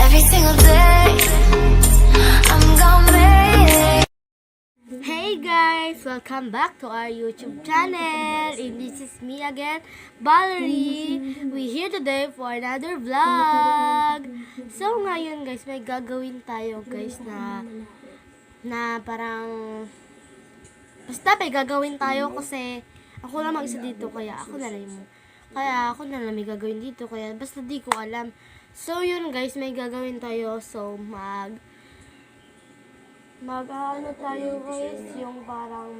Every single day, I'm gonna make it. Hey guys! Welcome back to our YouTube channel. And this is me again, Valerie. We're here today for another vlog. So ngayon guys, may gagawin tayo guys na parang basta may gagawin tayo kasi ako lang mag-isa dito kaya ako na lang may gagawin dito kaya basta di ko alam. So yun guys, may gagawin tayo. So ano tayo guys, yung parang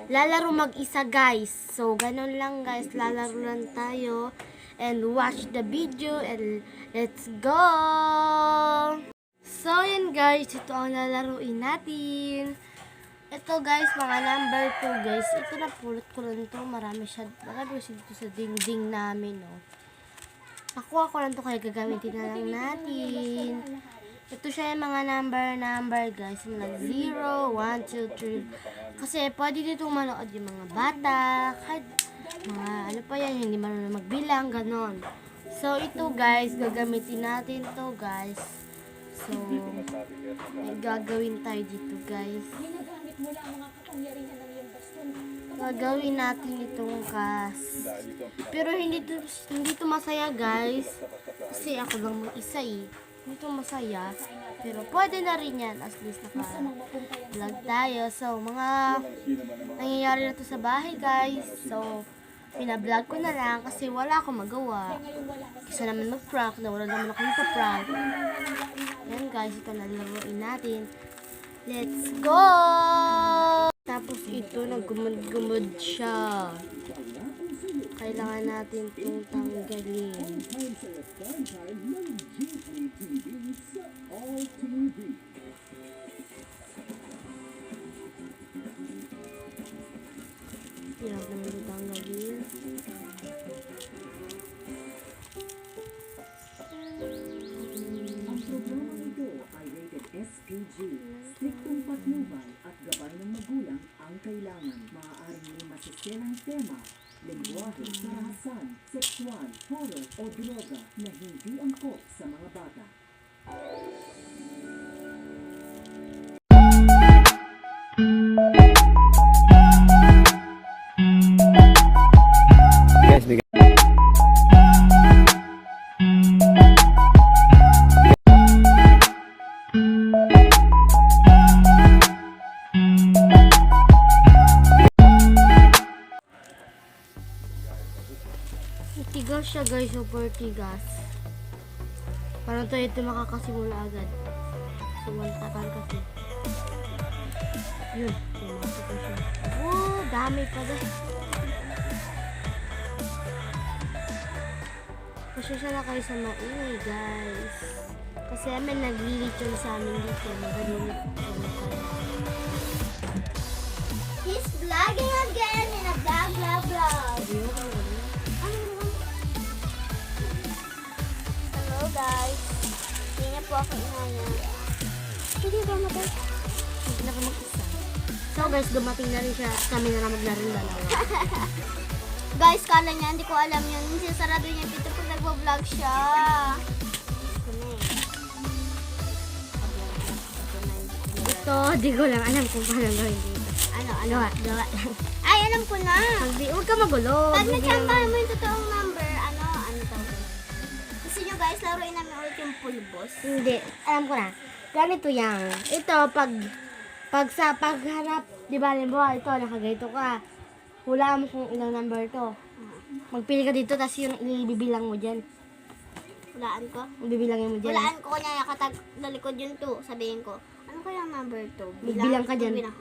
lalaro mag-isa guys. So ganun lang guys, lalaro lang tayo and watch the video and let's go. So yun guys, ito ang lalaruin natin. Ito guys, mga number 2 guys. Ito na pulot ko lang to, marami siya dito sa dingding namin, no. Nakuha ko lang to kaya gagamitin na lang natin. Ito siya yung mga number guys. Mga 0, 1, 2, 3. Kasi pwede dito manood yung mga bata. Kahit mga ano pa yan, hindi marunong magbilang, ganon. So ito guys, gagamitin natin to guys. So, may gagawin tayo dito guys. Gagawin natin itong pero hindi to masaya guys. Kasi ako lang mag-isa eh. Hindi to masaya. Pero pwede na rin yan. At least naka-vlog tayo. So, mga nangyayari na to sa bahay guys. So, pina-vlog ko na lang kasi wala akong magawa. Kasi naman mag-prank na wala naman akong pa-prank. Yan guys, ito na laruin natin. Let's go! Tapos ito, naggumod-gumod siya. Kailangan natin itong tanggalin. Hirap naman ito tanggalin. Ang programang ito ay rated SPG. Striktong patnubay at gabay ng magulang ang kailangan. Maaaring may masiselang tema, lengguwahe, karahasan, sexual, horror o droga na hindi angkop sa mga bata. Tigas siya guys, super tigas. Parang tayo ito makakasimula agad. So, takan kasi. Yun, tumasok ko siya. Oh, dami pa guys. Pasensya na kayo sa maingay guys. Kasi may naglilitsyon sa amin dito. Naglilitsyon na kayo. He's vlogging again in a vlog. Hello guys. Hindi niya po ako inaya. Hindi ba matay? Hindi na mag-isa. So guys, dumating na rin siya. Kami na lang maglaro ng dalawa. Guys, kala niya, hindi ko alam yun. Sinasarado niya dito pag nagpa-vlog siya. Ito, di ko lang alam kung paano gawin dito. Gawa lang. Ay, alam ko na. Huwag ka magulo. Pag natsambahan mo yung totoong number, ano tawag? Gusto nyo guys, laruin namin ulit yung pulbos. Hindi, alam ko na. Ganito yan. Ito, sa pagharap, di ba, limbawa, ito, nakaganito ka. Hulaan mo kung ilang number to. Magpili ka dito, tapos yung ibibilang mo dyan. Hulaan ko? Ibibilangin mo dyan. Hulaan ko kanya nakatag sa likod yun to. Sabihin ko, ano kaya ang number to? Bilang ka dyan. 1,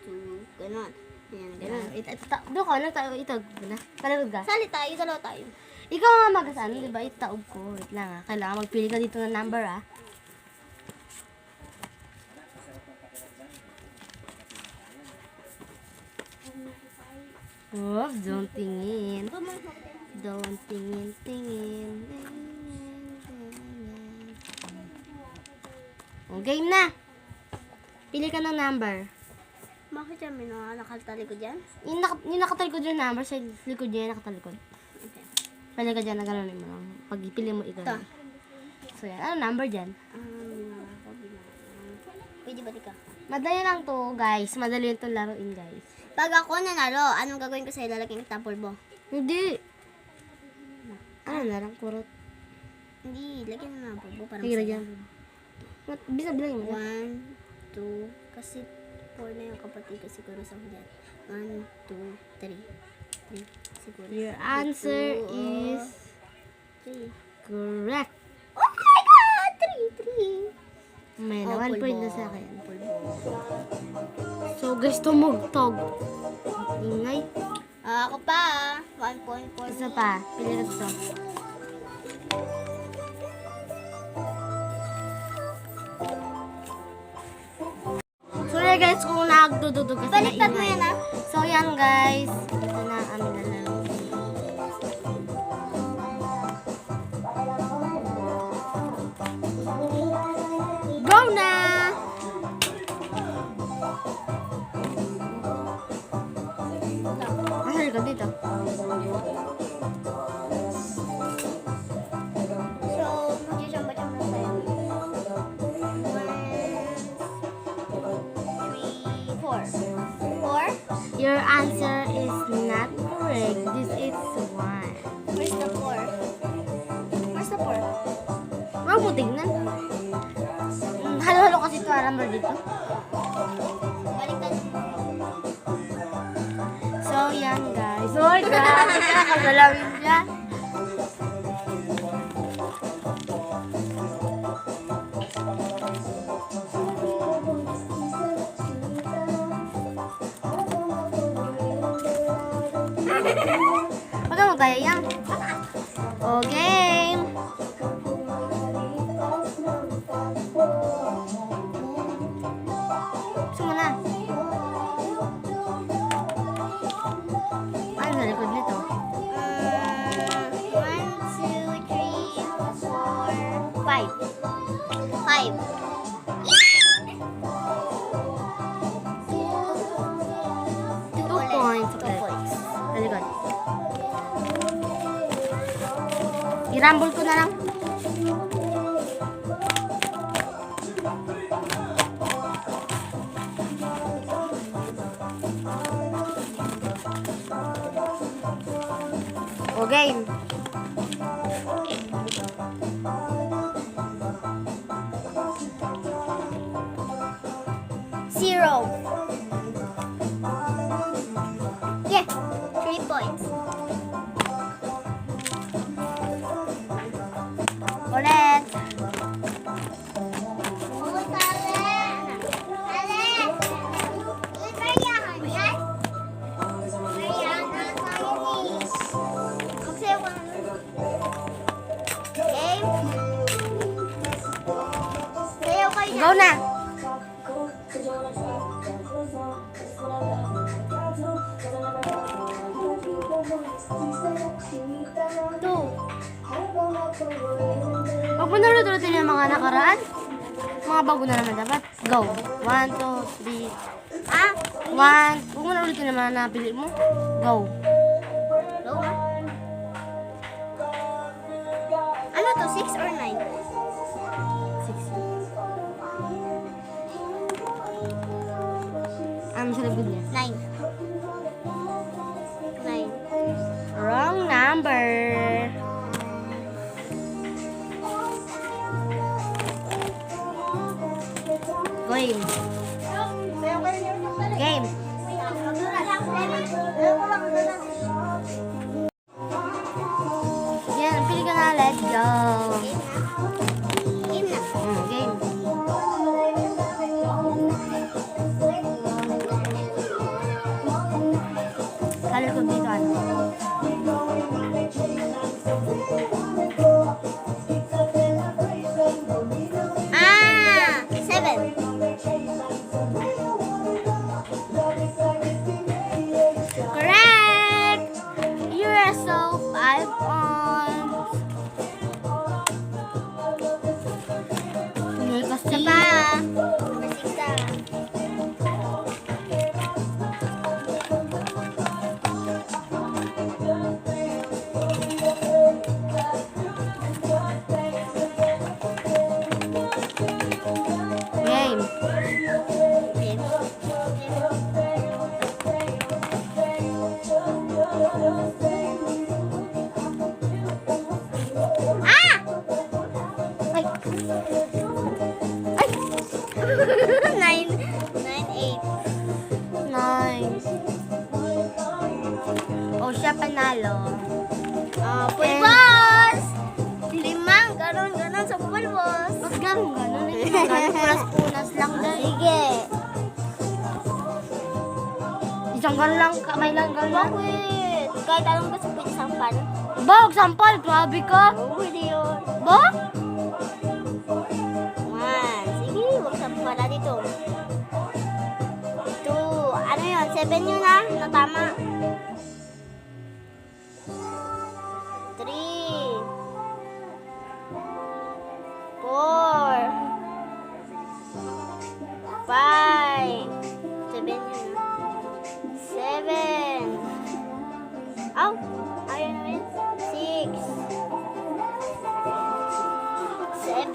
2, ganon. Yan, ganon. Doon ka, ito. Kalagod ka. Sali tayo, dalawa tayo. Ikaw nga mag-asano, di ba? Itaog ko. Wait lang ah. Kailangan magpili ka dito ng number ah. Oh, don't tingin. Don't tingin. Oh, game na. Pili ka ng number. Bakit yan? May nakatalikod dyan? Yung nakatalikod yung number, sa likod niya yung nakatalikod. Okay. Pili ka dyan na gano'n mo lang. Pag ipili mo, ikaw. Ito. So, yan. Ano number dyan? Pwede ba ka? Madali lang to, guys. Madali lang to laruin, guys. Pag ako nanalo, anong gagawin ko sa'yo? Lalagyan kita pulbo. Hindi. Ano na lang, kurot. Hindi, lagyan mo ng pulbo. Parang Sige, saya. lagyan. Bisa bilangin mo. 1, 2, kasi 4 na yung kapatid ko siguro sa huli. 1, 2, 3. 3, siguro. Your answer Two, is 3. correct. Oh my God! 3, 3. May na, 1 point na sa akin. Pulbo. So, guys, tumugtog. Ingay. Ako pa. 1 point for Isa me. pa. Pili na to. Sorry guys kung nagdududog kasi Baliktad mo ingay. yan, ah. So yan guys. Ito na ang aming lalaro. Go na! Nasa likod dito. So, mag-jump-jump na tayo. 1, 3, 4. 4? Your answer is not correct. This is 1. Where's the 4? Where's the 4? Huwag mo tignan. Halo-halo kasi ito number dito. Baliktad. So, yan guys. Hoy, grabe ka. Kagalawin dyan. Huwag mo kaya yan. O, game. Gusto mo na. Ano sa likod nito? 2 points. Sa likod. I-rumble ko na lang. O, game. Zero. Yeah, 3 points. Ulit. Go na. Two. Huwag mo nalututin yung mga nakaraan. Mga bago na naman dapat. Go. 1, 2, 3. Ah, 1. Huwag mo nalututin yung mga napili mo. Go. go ah. Ano to, 6 or 9? 6. Sa likod niya. 9. 9. Wrong number. Game. Game. Yan, pili ka na. Let's go. Game na. Game. Kala ko dito ano. Ah, 7. Kaya punas-punas lang dahil. Sige. Isang lang, kamay lang lang. Bakit? Kahit anong gusto pwede sampal. Ba, huwag sampal. Grabe ka. Oo, pwede yun. Ba? 1. Sige, huwag sampal. Dito. 2. Ano yun? 7 yun ha? Na tama. 3. 4. 5. 7 yun. 7. Aw! Ayun na yun. 6. 7.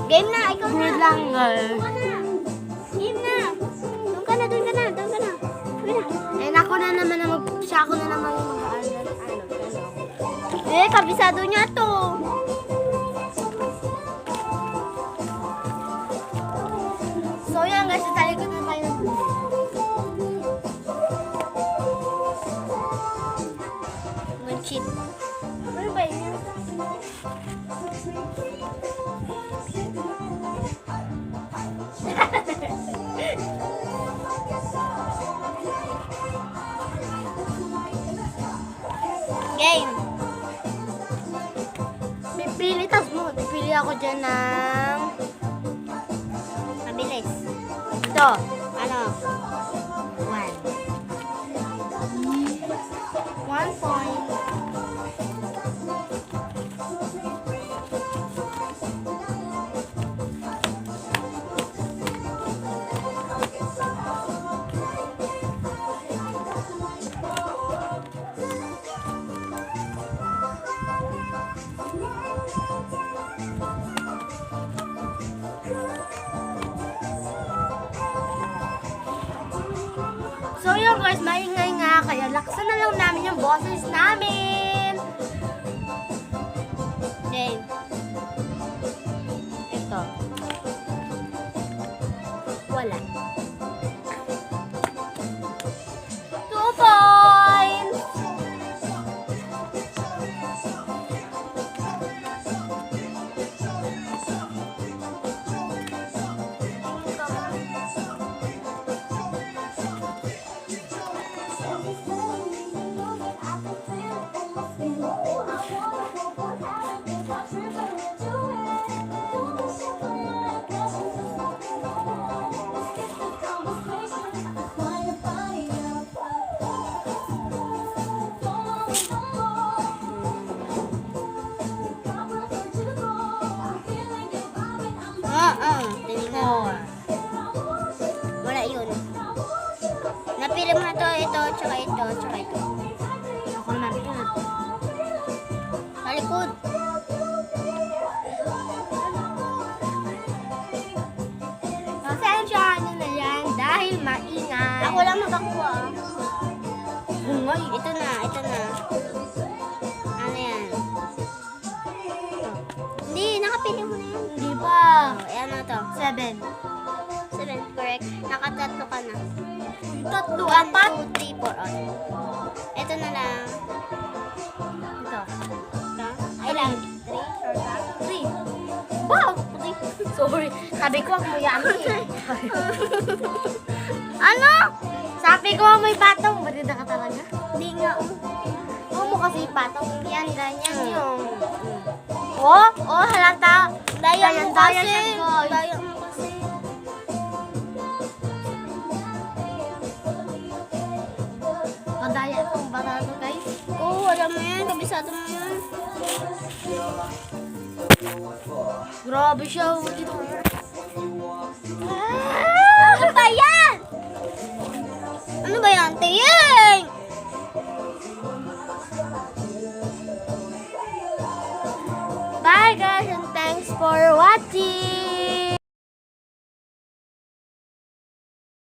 Game na! Ikaw na! Wait lang, girl. Ikaw na! Game na! Doon ka na! Doon ka na! Doon ka na! Doon ka na! Eh, ako na naman na siya ako na naman yung Kabisado niya to! So, yan guys, sa talikod na tayo. Mag-cheat. Ano ba yun? Game! Pipili, tas mo. Pipili ako dyan ng... Mabilis. Ito. Ano? 1 point. So yun guys, maingay nga, kaya laksan na lang namin yung boses namin. Game. Ito. Wala. 2 points! Tingnan. Wala yun. Napili mo na to, ito, tsaka ito, tsaka ito. Ako naman ito. Talikod. Pasensya nyo na yan dahil maingay. Ako lang makakuha. Ungay. Ito na, ito na. Ano yan? Hindi, nakapili mo na yan. Hindi pa. Oh, ano to? 7. 7, correct. Nakatatlo ka na. 3, 4. 2, 3, 4. Ito na lang. Ito. Ito. Ay lang. 3, short ka. 3. Wow! 3. Sorry. Sabi ko, ako yami. Ano? Sabi ko, may patong. Matanda ka talaga. Hindi nga. Oo mo kasi patong. Yan, ganyan yung. Oh, halata. Daya mo Daya kasi. siya, guys. Daya mo kasi. Kadaya itong barato, guys. Oo, alam mo yan. Kabisado mo yan. Grabe siya. Dito. Ano ba yan? Ano ba yan? Tiyeng! Bye, guys, and thanks for watching.